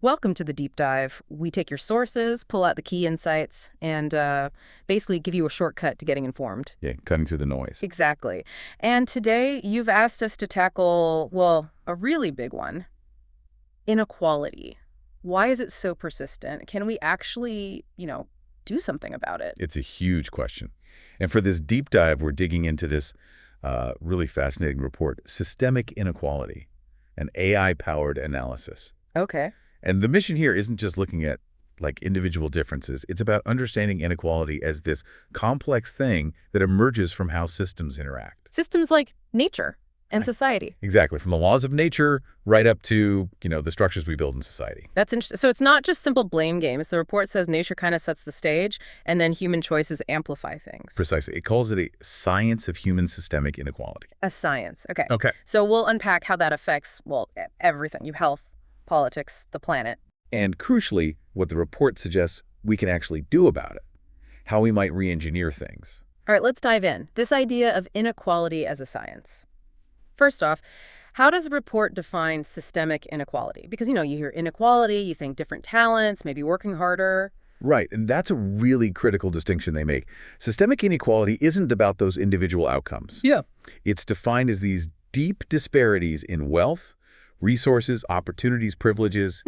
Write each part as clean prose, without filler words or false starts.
Welcome to the deep dive. We take your sources, pull out the key insights, and basically give you a shortcut to getting informed. Yeah, cutting through the noise. Exactly. And today you've asked us to tackle, well, a really big one, inequality. Why is it so persistent? Can we actually, do something about it? It's a huge question. And for this deep dive, we're digging into this really fascinating report, Systemic Inequality, an AI-powered analysis. Okay. And the mission here isn't just looking at individual differences. It's about understanding inequality as this complex thing that emerges from how systems interact. Systems like nature and society. Exactly. From the laws of nature right up to, the structures we build in society. That's interesting. So it's not just simple blame games. The report says nature kind of sets the stage, and then human choices amplify things. Precisely. It calls it a science of human systemic inequality. A science. Okay. Okay. So we'll unpack how that affects, everything. Health, politics, the planet. And crucially, what the report suggests we can actually do about it, how we might re-engineer things. All right, let's dive in. This idea of inequality as a science. First off, how does the report define systemic inequality? Because, you hear inequality, you think different talents, maybe working harder. Right, and that's a really critical distinction they make. Systemic inequality isn't about those individual outcomes. Yeah. It's defined as these deep disparities in wealth, resources, opportunities, privileges,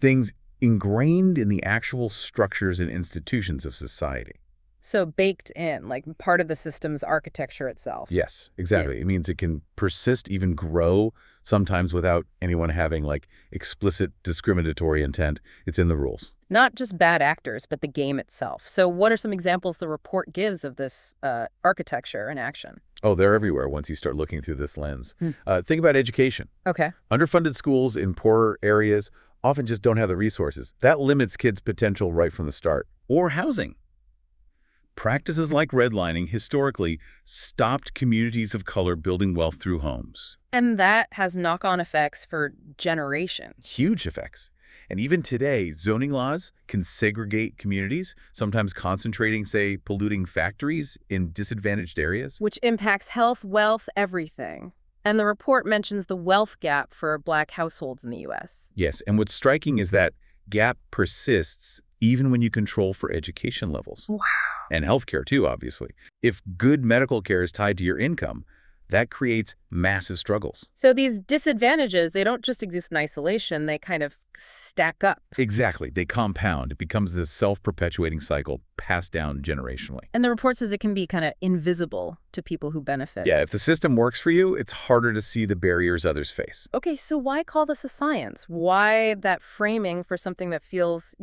things ingrained in the actual structures and institutions of society. So baked in, like part of the system's architecture itself. Yes, exactly. It means it can persist, even grow, sometimes without anyone having explicit discriminatory intent. It's in the rules. Not just bad actors, but the game itself. So what are some examples the report gives of this architecture in action? Oh, they're everywhere once you start looking through this lens. Think about education. Okay. Underfunded schools in poorer areas often just don't have the resources. That limits kids' potential right from the start. Or housing. Practices like redlining historically stopped communities of color building wealth through homes. And that has knock-on effects for generations. Huge effects. And even today, zoning laws can segregate communities, sometimes concentrating, say, polluting factories in disadvantaged areas. Which impacts health, wealth, everything. And the report mentions the wealth gap for Black households in the U.S. Yes, and what's striking is that gap persists even when you control for education levels. Wow. And healthcare too, obviously. If good medical care is tied to your income, that creates massive struggles. So these disadvantages, they don't just exist in isolation, they kind of stack up. Exactly. They compound. It becomes this self-perpetuating cycle passed down generationally. And the report says it can be kind of invisible to people who benefit. Yeah, if the system works for you, it's harder to see the barriers others face. Okay, so why call this a science? Why that framing for something that feels,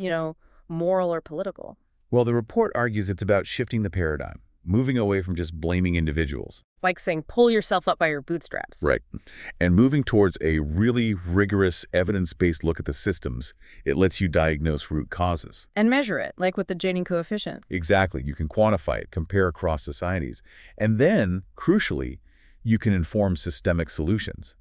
moral or political? Well, the report argues it's about shifting the paradigm, moving away from just blaming individuals. Like saying, pull yourself up by your bootstraps. Right. And moving towards a really rigorous, evidence-based look at the systems. It lets you diagnose root causes. And measure it, like with the Gini coefficient. Exactly. You can quantify it, compare across societies. And then, crucially, you can inform systemic solutions.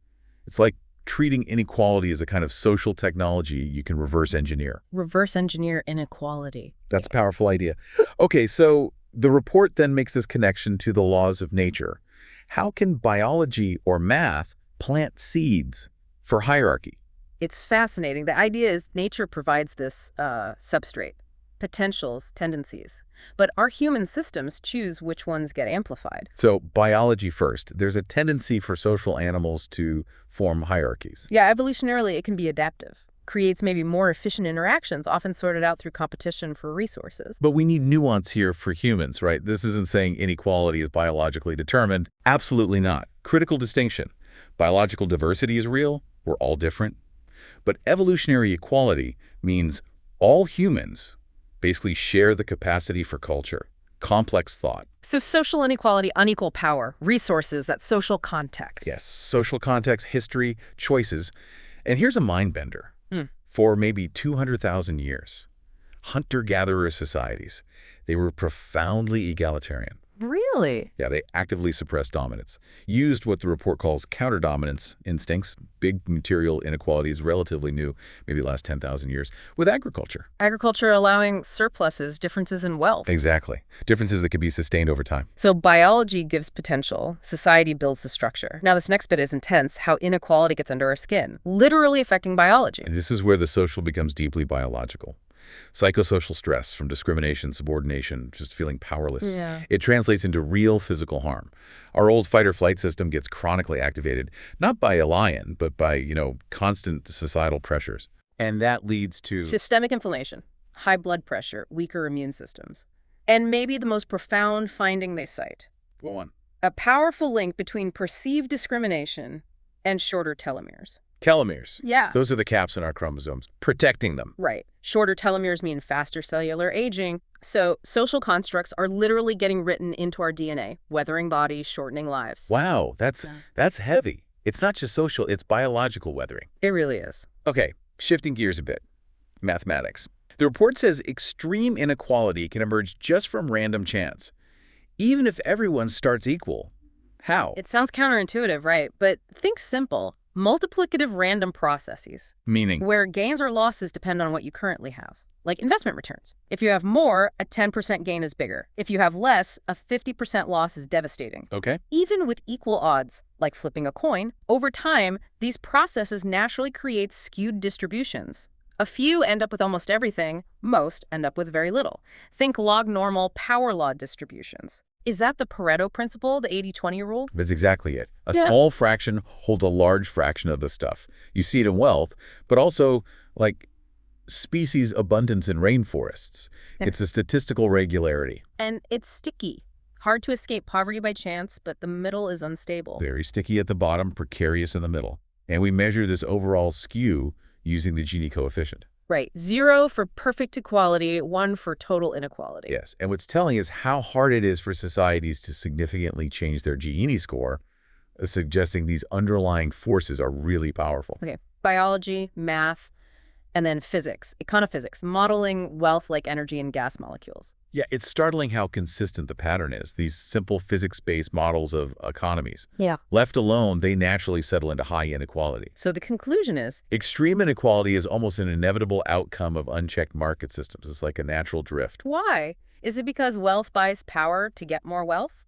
It's like treating inequality as a kind of social technology you can reverse engineer. Reverse engineer inequality. That's a powerful idea. Okay, so the report then makes this connection to the laws of nature. How can biology or math plant seeds for hierarchy? It's fascinating. The idea is nature provides this substrate, potentials, tendencies. But our human systems choose which ones get amplified. So biology first. There's a tendency for social animals to form hierarchies. Yeah, evolutionarily, it can be adaptive. Creates maybe more efficient interactions, often sorted out through competition for resources. But we need nuance here for humans, right? This isn't saying inequality is biologically determined. Absolutely not. Critical distinction. Biological diversity is real. We're all different. But evolutionary equality means all humans basically share the capacity for culture, complex thought. So social inequality, unequal power, resources, that social context. Yes, social context, history, choices. And here's a mind bender. For maybe 200,000 years, hunter-gatherer societies, they were profoundly egalitarian. Really? Yeah, they actively suppressed dominance, used what the report calls counter-dominance instincts, big material inequalities, relatively new, maybe the last 10,000 years, with agriculture. Agriculture allowing surpluses, differences in wealth. Exactly. Differences that could be sustained over time. So biology gives potential, society builds the structure. Now this next bit is intense, how inequality gets under our skin, literally affecting biology. And this is where the social becomes deeply biological. Psychosocial stress from discrimination, subordination, just feeling powerless. Yeah. It translates into real physical harm. Our old fight-or-flight system gets chronically activated, not by a lion, but by, constant societal pressures. And that leads to Systemic inflammation, high blood pressure, weaker immune systems. And maybe the most profound finding they cite, Go on. a powerful link between perceived discrimination and shorter telomeres. Telomeres. Yeah. Those are the caps in our chromosomes, protecting them. Right. Shorter telomeres mean faster cellular aging. So social constructs are literally getting written into our DNA, weathering bodies, shortening lives. Wow, that's heavy. It's not just social, it's biological weathering. It really is. Okay, shifting gears a bit. Mathematics. The report says extreme inequality can emerge just from random chance, even if everyone starts equal. How? It sounds counterintuitive, right? But think simple. Multiplicative random processes, Meaning? where gains or losses depend on what you currently have, like investment returns. If you have more, a 10% gain is bigger. If you have less, a 50% loss is devastating. Okay. Even with equal odds, like flipping a coin, over time, these processes naturally create skewed distributions. A few end up with almost everything, most end up with very little. Think log-normal power law distributions. Is that the Pareto principle, the 80-20 rule? That's exactly it. A Yeah. small fraction holds a large fraction of the stuff. You see it in wealth, but also, like, species abundance in rainforests. Yeah. It's a statistical regularity. And it's sticky. Hard to escape poverty by chance, but the middle is unstable. Very sticky at the bottom, precarious in the middle. And we measure this overall skew using the Gini coefficient. Right. 0 for perfect equality, 1 for total inequality. Yes, and what's telling is how hard it is for societies to significantly change their Gini score, suggesting these underlying forces are really powerful. Okay. Biology, math, and then physics, econophysics, modeling wealth like energy and gas molecules. Yeah, it's startling how consistent the pattern is, these simple physics-based models of economies. Yeah. Left alone, they naturally settle into high inequality. So the conclusion is, Extreme inequality is almost an inevitable outcome of unchecked market systems. It's like a natural drift. why? Is it because wealth buys power to get more wealth?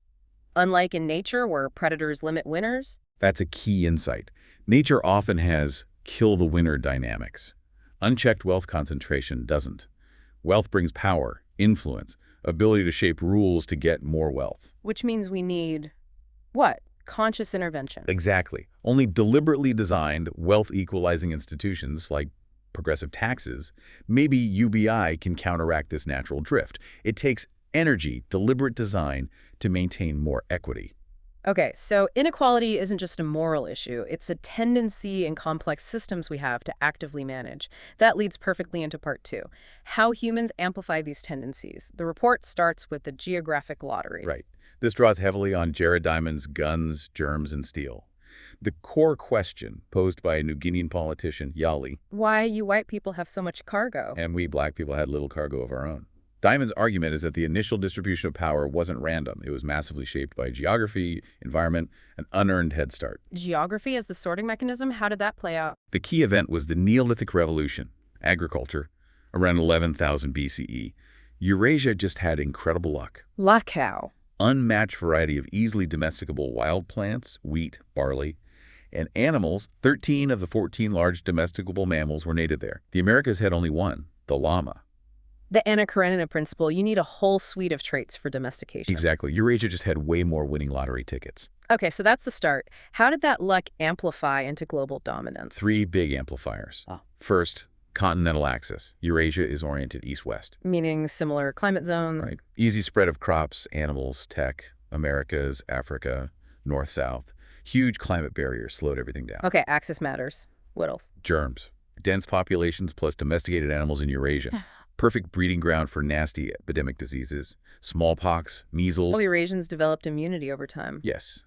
Unlike in nature, where predators limit winners? That's a key insight. Nature often has kill-the-winner dynamics. Unchecked wealth concentration doesn't. Wealth brings power, influence, ability to shape rules to get more wealth. Which means we need, what? Conscious intervention. Exactly. Only deliberately designed wealth-equalizing institutions like progressive taxes, maybe UBI, can counteract this natural drift. It takes energy, deliberate design to maintain more equity. Okay, so inequality isn't just a moral issue. It's a tendency in complex systems we have to actively manage. That leads perfectly into part 2, how humans amplify these tendencies. The report starts with the geographic lottery. Right. This draws heavily on Jared Diamond's guns, germs, and steel. The core question posed by a New Guinean politician, Yali, Why you white people have so much cargo. and we black people had little cargo of our own. Diamond's argument is that the initial distribution of power wasn't random. It was massively shaped by geography, environment, an unearned head start. Geography as the sorting mechanism? How did that play out? The key event was the Neolithic Revolution, agriculture, around 11,000 BCE. Eurasia just had incredible luck. Luck how? Unmatched variety of easily domesticable wild plants, wheat, barley, and animals. 13 of the 14 large domesticable mammals were native there. The Americas had only one, the llama. The Anna Karenina principle, you need a whole suite of traits for domestication. Exactly. Eurasia just had way more winning lottery tickets. Okay, so that's the start. How did that luck amplify into global dominance? 3 big amplifiers. Oh. First, continental axis. Eurasia is oriented east-west. Meaning similar climate zones. Right. Easy spread of crops, animals, tech, Americas, Africa, north-south. Huge climate barriers slowed everything down. Okay, axis matters. What else? Germs. Dense populations plus domesticated animals in Eurasia. Perfect breeding ground for nasty epidemic diseases. Smallpox, measles. All Eurasians developed immunity over time. Yes.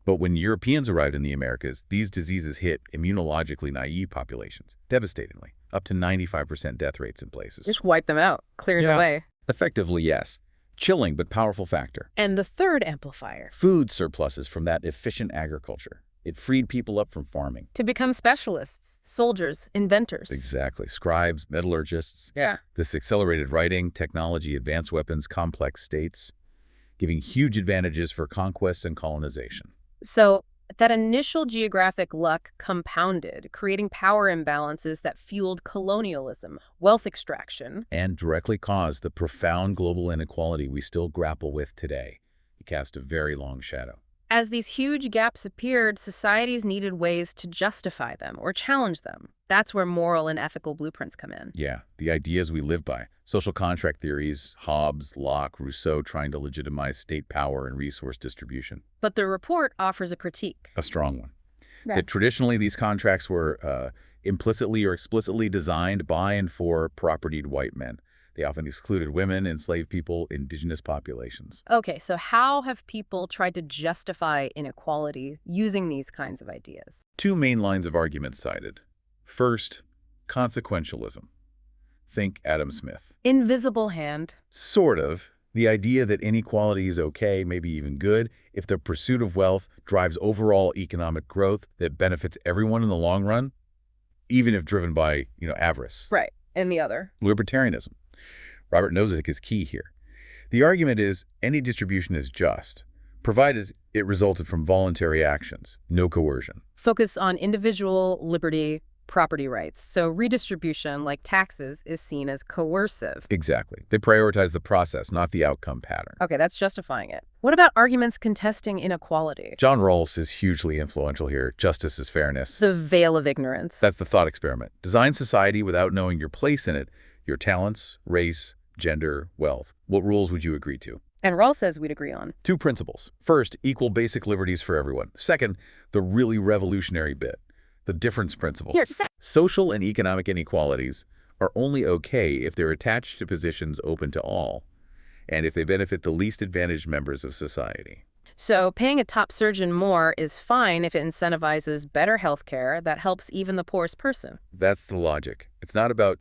But when Europeans arrived in the Americas, these diseases hit immunologically naive populations, devastatingly, up to 95% death rates in places. Just wipe them out, clear the Yeah. way. Effectively, yes. Chilling but powerful factor. And the third amplifier. Food surpluses from that efficient agriculture. It freed people up from farming. To become specialists, soldiers, inventors. Exactly. Scribes, metallurgists. Yeah. This accelerated writing, technology, advanced weapons, complex states, giving huge advantages for conquest and colonization. So that initial geographic luck compounded, creating power imbalances that fueled colonialism, wealth extraction. And directly caused the profound global inequality we still grapple with today. It cast a very long shadow. As these huge gaps appeared, societies needed ways to justify them or challenge them. That's where moral and ethical blueprints come in. Yeah, the ideas we live by. Social contract theories, Hobbes, Locke, Rousseau trying to legitimize state power and resource distribution. But the report offers a critique. A strong one. Right. That traditionally these contracts were implicitly or explicitly designed by and for propertied white men. They often excluded women, enslaved people, indigenous populations. Okay, so how have people tried to justify inequality using these kinds of ideas? Two main lines of argument cited. First, consequentialism. Think Adam Smith. Invisible hand. Sort of. The idea that inequality is okay, maybe even good, if the pursuit of wealth drives overall economic growth that benefits everyone in the long run, even if driven by, avarice. Right. And the other? Libertarianism. Robert Nozick is key here. The argument is any distribution is just, provided it resulted from voluntary actions, no coercion. Focus on individual liberty, property rights. So redistribution, like taxes, is seen as coercive. Exactly. They prioritize the process, not the outcome pattern. Okay, that's justifying it. What about arguments contesting inequality? John Rawls is hugely influential here. Justice is fairness. The veil of ignorance. That's the thought experiment. Design society without knowing your place in it, your talents, race, gender, wealth. What rules would you agree to? And Rawls says we'd agree on. Two principles. First, equal basic liberties for everyone. Second, the really revolutionary bit, the difference principle. Here. Social and economic inequalities are only okay if they're attached to positions open to all, and if they benefit the least advantaged members of society. So paying a top surgeon more is fine if it incentivizes better health care that helps even the poorest person. That's the logic. It's not about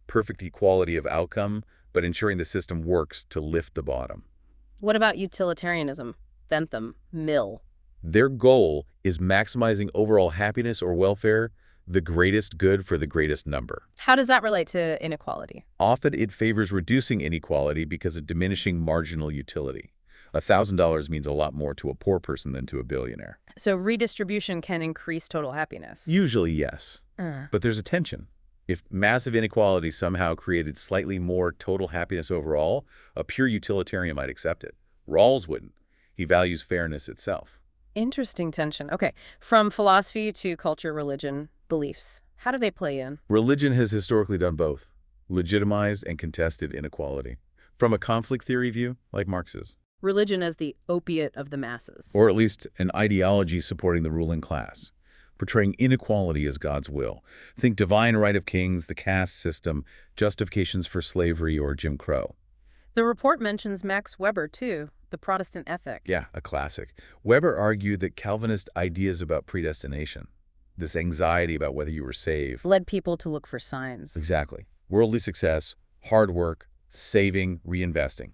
perfect equality of outcome, but ensuring the system works to lift the bottom. What about utilitarianism? Bentham, Mill. Their goal is maximizing overall happiness or welfare, the greatest good for the greatest number. How does that relate to inequality? Often it favors reducing inequality because of diminishing marginal utility. $1,000 means a lot more to a poor person than to a billionaire. So redistribution can increase total happiness? Usually, yes. But there's a tension. If massive inequality somehow created slightly more total happiness overall, a pure utilitarian might accept it. Rawls wouldn't. He values fairness itself. Interesting tension. Okay, from philosophy to culture, religion, beliefs. How do they play in? Religion has historically done both, legitimized and contested inequality. From a conflict theory view, like Marx's. Religion as the opiate of the masses. Or at least an ideology supporting the ruling class, portraying inequality as God's will. Think divine right of kings, the caste system, justifications for slavery, or Jim Crow. The report mentions Max Weber, too, the Protestant ethic. Yeah, a classic. Weber argued that Calvinist ideas about predestination, this anxiety about whether you were saved, Led people to look for signs. exactly, worldly success, hard work, saving, reinvesting.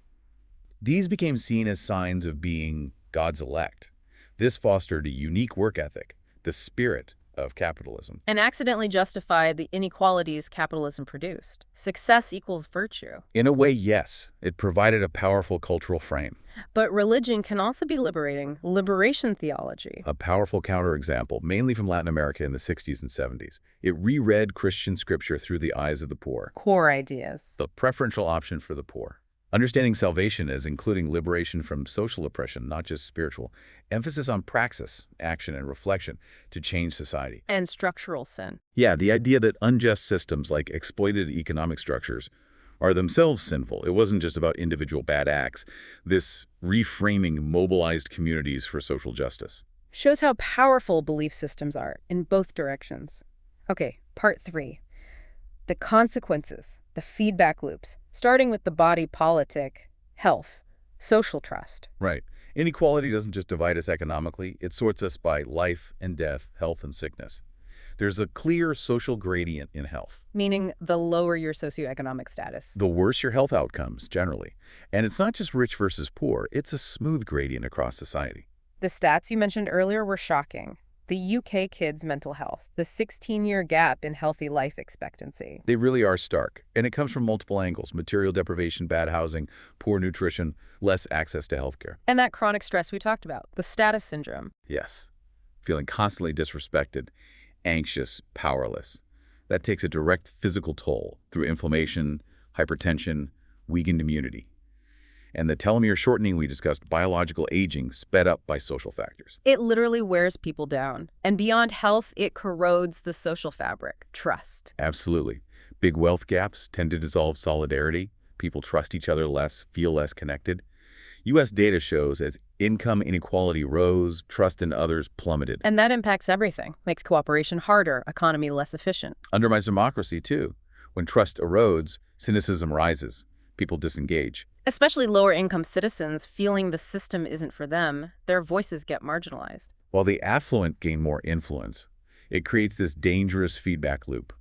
These became seen as signs of being God's elect. This fostered a unique work ethic, the spirit of capitalism. And accidentally justified the inequalities capitalism produced. Success equals virtue. In a way, yes, it provided a powerful cultural frame. But religion can also be liberating. Liberation theology. A powerful counterexample, mainly from Latin America in the 60s and 70s. It reread Christian scripture through the eyes of the poor. Core ideas. The preferential option for the poor. Understanding salvation as including liberation from social oppression, not just spiritual. Emphasis on praxis, action, and reflection to change society. And structural sin. Yeah, the idea that unjust systems like exploited economic structures are themselves sinful. It wasn't just about individual bad acts. This reframing mobilized communities for social justice. Shows how powerful belief systems are in both directions. Okay, part 3. The consequences, the feedback loops, starting with the body politic, health, social trust. Right. Inequality doesn't just divide us economically, it sorts us by life and death, health and sickness. There's a clear social gradient in health. Meaning the lower your socioeconomic status. The worse your health outcomes, generally. And it's not just rich versus poor, it's a smooth gradient across society. The stats you mentioned earlier were shocking. The UK kids' mental health, the 16-year gap in healthy life expectancy. They really are stark, and it comes from multiple angles: material deprivation, bad housing, poor nutrition, less access to healthcare. And that chronic stress we talked about, the status syndrome. Yes, feeling constantly disrespected, anxious, powerless. That takes a direct physical toll through inflammation, hypertension, weakened immunity. And the telomere shortening we discussed, biological aging sped up by social factors. It literally wears people down. And beyond health, it corrodes the social fabric, trust. Absolutely. Big wealth gaps tend to dissolve solidarity. People trust each other less, feel less connected. U.S. data shows as income inequality rose, trust in others plummeted. And that impacts everything. Makes cooperation harder, economy less efficient. Undermines democracy, too. When trust erodes, cynicism rises. People disengage. Especially lower-income citizens feeling the system isn't for them, their voices get marginalized. While the affluent gain more influence, it creates this dangerous feedback loop.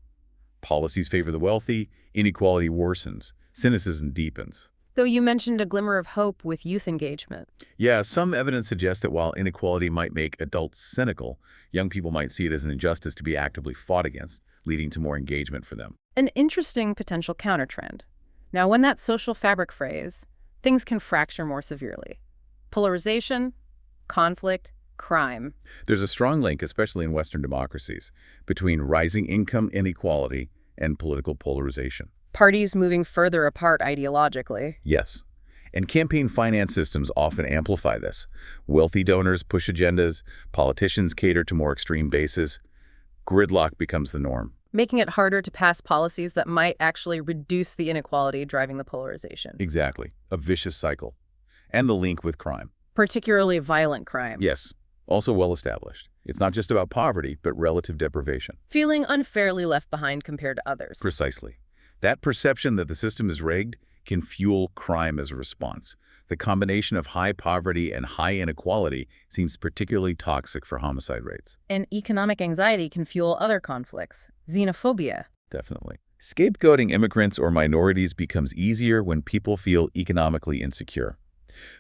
Policies favor the wealthy, inequality worsens, cynicism deepens. Though you mentioned a glimmer of hope with youth engagement. Yeah, some evidence suggests that while inequality might make adults cynical, young people might see it as an injustice to be actively fought against, leading to more engagement for them. An interesting potential countertrend. Now, when that social fabric frays, things can fracture more severely. Polarization, conflict, crime. There's a strong link, especially in Western democracies, between rising income inequality and political polarization. Parties moving further apart ideologically. Yes. And campaign finance systems often amplify this. Wealthy donors push agendas, politicians cater to more extreme bases. Gridlock becomes the norm. Making it harder to pass policies that might actually reduce the inequality driving the polarization. Exactly. A vicious cycle. And the link with crime. Particularly violent crime. Yes. Also well established. It's not just about poverty, but relative deprivation. Feeling unfairly left behind compared to others. Precisely. That perception that the system is rigged can fuel crime as a response. The combination of high poverty and high inequality seems particularly toxic for homicide rates. And economic anxiety can fuel other conflicts. Xenophobia. Definitely. Scapegoating immigrants or minorities becomes easier when people feel economically insecure.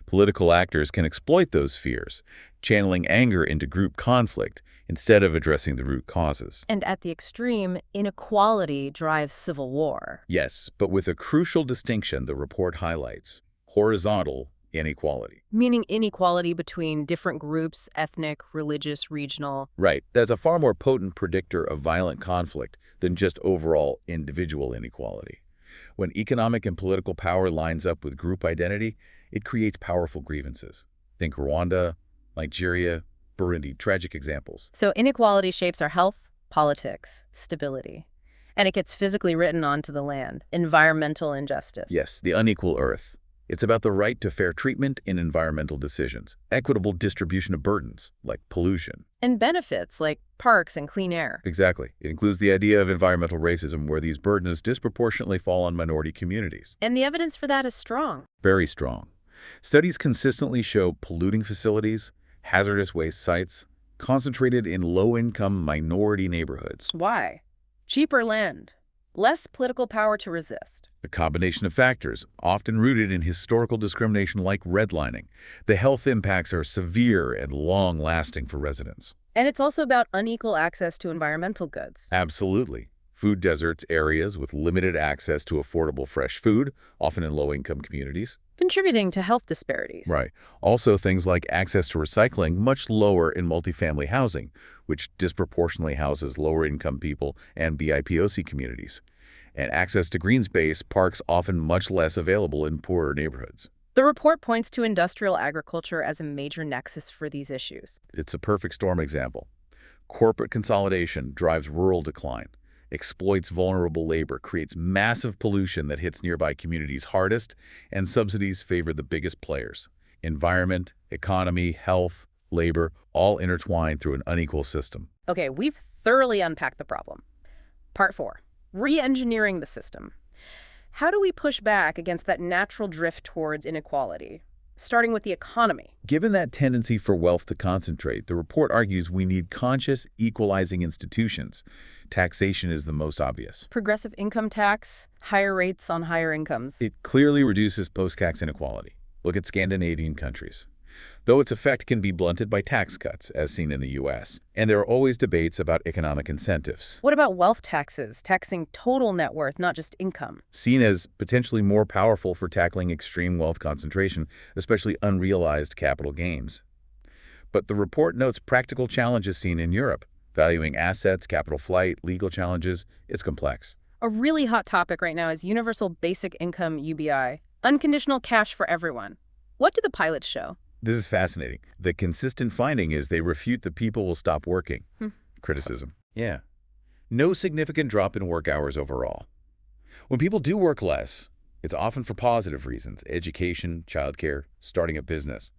Political actors can exploit those fears, channeling anger into group conflict instead of addressing the root causes. And at the extreme, inequality drives civil war. Yes, but with a crucial distinction the report highlights: horizontal inequality. Meaning inequality between different groups, ethnic, religious, regional. Right. That's a far more potent predictor of violent conflict than just overall individual inequality. When economic and political power lines up with group identity, it creates powerful grievances. Think Rwanda, Nigeria, Burundi, tragic examples. So inequality shapes our health, politics, stability. And it gets physically written onto the land. Environmental injustice. Yes, the unequal earth. It's about the right to fair treatment in environmental decisions, equitable distribution of burdens, like pollution. And benefits, like parks and clean air. Exactly. It includes the idea of environmental racism, where these burdens disproportionately fall on minority communities. And the evidence for that is strong. Very strong. Studies consistently show polluting facilities, hazardous waste sites, concentrated in low-income minority neighborhoods. Why? Cheaper land. Less political power to resist. A combination of factors, often rooted in historical discrimination like redlining. The health impacts are severe and long-lasting for residents. And it's also about unequal access to environmental goods. Absolutely. Food deserts, areas with limited access to affordable fresh food, often in low-income communities. Contributing to health disparities. Right. Also things like access to recycling, much lower in multifamily housing, which disproportionately houses lower-income people and BIPOC communities. And access to green space, parks often much less available in poorer neighborhoods. The report points to industrial agriculture as a major nexus for these issues. It's a perfect storm example. Corporate consolidation drives rural decline, exploits vulnerable labor, creates massive pollution that hits nearby communities hardest, and subsidies favor the biggest players. Environment, economy, health, labor, all intertwined through an unequal system. Okay, we've thoroughly unpacked the problem. Part 4, re-engineering the system. How do we push back against that natural drift towards inequality? starting with the economy. Given that tendency for wealth to concentrate, the report argues we need conscious, equalizing institutions. Taxation is the most obvious. Progressive income tax, higher rates on higher incomes. It clearly reduces post-tax inequality. Look at Scandinavian countries. Though its effect can be blunted by tax cuts, as seen in the U.S., and there are always debates about economic incentives. What about wealth taxes, taxing total net worth, not just income? Seen as potentially more powerful for tackling extreme wealth concentration, especially unrealized capital gains. But the report notes practical challenges seen in Europe. Valuing assets, capital flight, legal challenges, it's complex. A really hot topic right now is universal basic income UBI, unconditional cash for everyone. What do the pilots show? This is fascinating. The consistent finding is they refute the people will stop working. Criticism. Yeah. No significant drop in work hours overall. When people do work less, it's often for positive reasons: education, childcare, starting a business.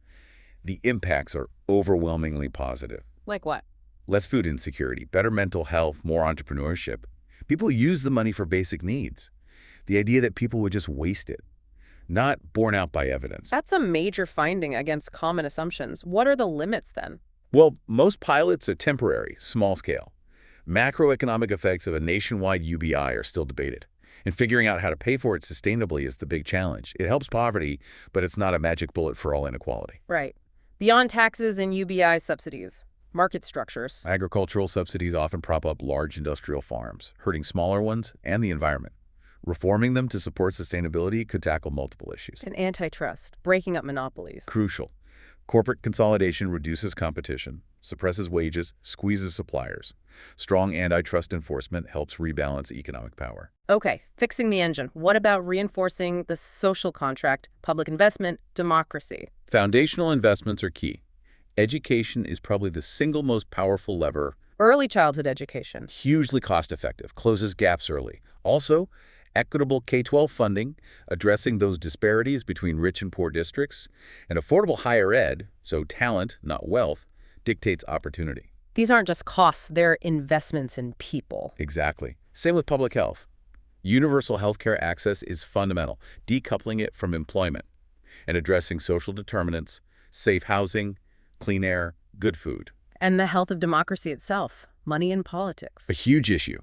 The impacts are overwhelmingly positive. Like what? Less food insecurity, better mental health, more entrepreneurship. People use the money for basic needs. The idea that people would just waste it. Not borne out by evidence. That's a major finding against common assumptions. What are the limits then? Well, most pilots are temporary, small scale. Macroeconomic effects of a nationwide UBI are still debated, and figuring out how to pay for it sustainably is the big challenge. It helps poverty, but it's not a magic bullet for all inequality. Right. Beyond taxes and UBI subsidies, market structures. Agricultural subsidies often prop up large industrial farms, hurting smaller ones and the environment. Reforming them to support sustainability could tackle multiple issues. And antitrust, breaking up monopolies. Crucial. Corporate consolidation reduces competition, suppresses wages, squeezes suppliers. Strong antitrust enforcement helps rebalance economic power. Okay, fixing the engine. What about reinforcing the social contract, public investment, democracy? Foundational investments are key. Education is probably the single most powerful lever. Early childhood education. Hugely cost-effective, closes gaps early. Also, equitable K-12 funding, addressing those disparities between rich and poor districts, and affordable higher ed, so talent, not wealth, dictates opportunity. These aren't just costs, they're investments in people. Exactly. Same with public health. Universal healthcare access is fundamental, decoupling it from employment, and addressing social determinants, safe housing, clean air, good food. And the health of democracy itself, money in politics. A huge issue.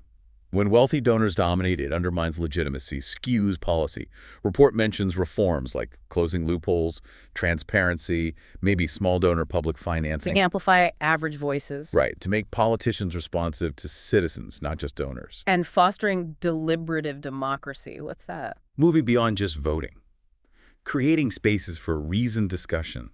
When wealthy donors dominate, it undermines legitimacy, skews policy. Report mentions reforms like closing loopholes, transparency, maybe small donor public financing. To amplify average voices. Right, to make politicians responsive to citizens, not just donors. And fostering deliberative democracy. What's that? Moving beyond just voting. Creating spaces for reasoned discussion.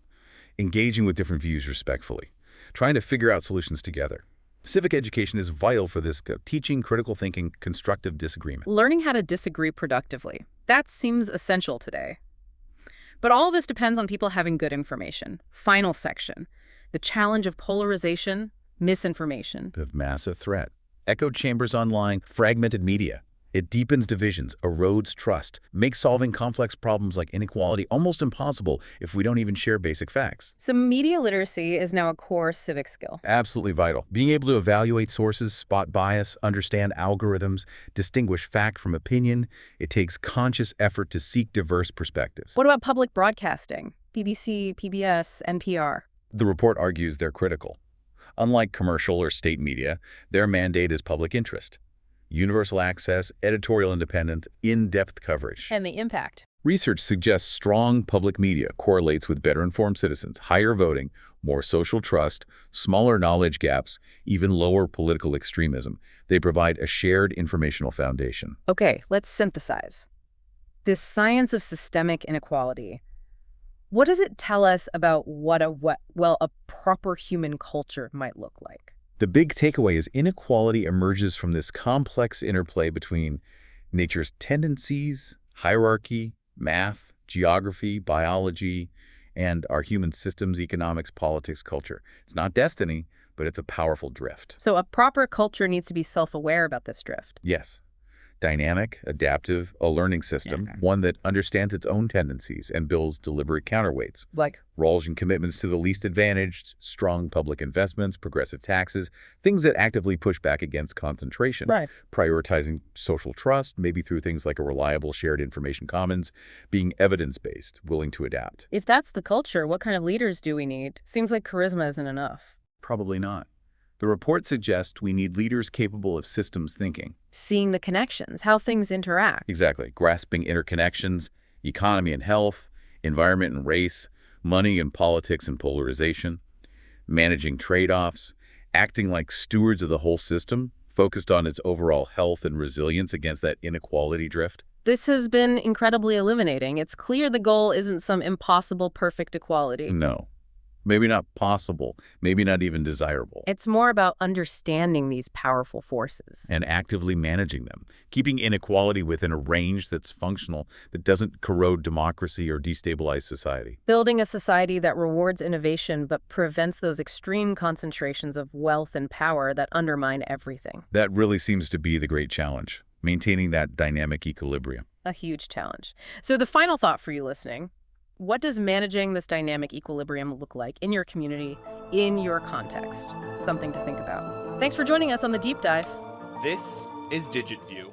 Engaging with different views respectfully. Trying to figure out solutions together. Civic education is vital for this, teaching critical thinking, constructive disagreement. Learning how to disagree productively. That seems essential today. But all of this depends on people having good information. Final section. The challenge of polarization, misinformation. Of massive threat. Echo chambers online, fragmented media. It deepens divisions, erodes trust, makes solving complex problems like inequality almost impossible if we don't even share basic facts. So media literacy is now a core civic skill. Absolutely vital. Being able to evaluate sources, spot bias, understand algorithms, distinguish fact from opinion, it takes conscious effort to seek diverse perspectives. What about public broadcasting? BBC, PBS, NPR? The report argues they're critical. Unlike commercial or state media, their mandate is public interest. Universal access, editorial independence, in-depth coverage. And the impact. Research suggests strong public media correlates with better informed citizens, higher voting, more social trust, smaller knowledge gaps, even lower political extremism. They provide a shared informational foundation. Okay, let's synthesize. This science of systemic inequality. What does it tell us about what a proper human culture might look like? The big takeaway is inequality emerges from this complex interplay between nature's tendencies, hierarchy, math, geography, biology, and our human systems, economics, politics, culture. It's not destiny, but it's a powerful drift. So a proper culture needs to be self-aware about this drift. Yes. Dynamic, adaptive, a learning system, one that understands its own tendencies and builds deliberate counterweights. Like, Roles and commitments to the least advantaged, strong public investments, progressive taxes, things that actively push back against concentration. right. Prioritizing social trust, maybe through things like a reliable shared information commons, being evidence-based, willing to adapt. If that's the culture, what kind of leaders do we need? Seems like charisma isn't enough. Probably not. The report suggests we need leaders capable of systems thinking. Seeing the connections, how things interact. Exactly. Grasping interconnections, economy and health, environment and race, money and politics and polarization, managing trade-offs, acting like stewards of the whole system, focused on its overall health and resilience against that inequality drift. This has been incredibly illuminating. It's clear the goal isn't some impossible perfect equality. No. Maybe not possible, maybe not even desirable. It's more about understanding these powerful forces. And actively managing them, keeping inequality within a range that's functional, that doesn't corrode democracy or destabilize society. Building a society that rewards innovation but prevents those extreme concentrations of wealth and power that undermine everything. That really seems to be the great challenge, maintaining that dynamic equilibrium. A huge challenge. So the final thought for you listening: what does managing this dynamic equilibrium look like in your community, in your context? Something to think about. Thanks for joining us on the Deep Dive. This is DigitView.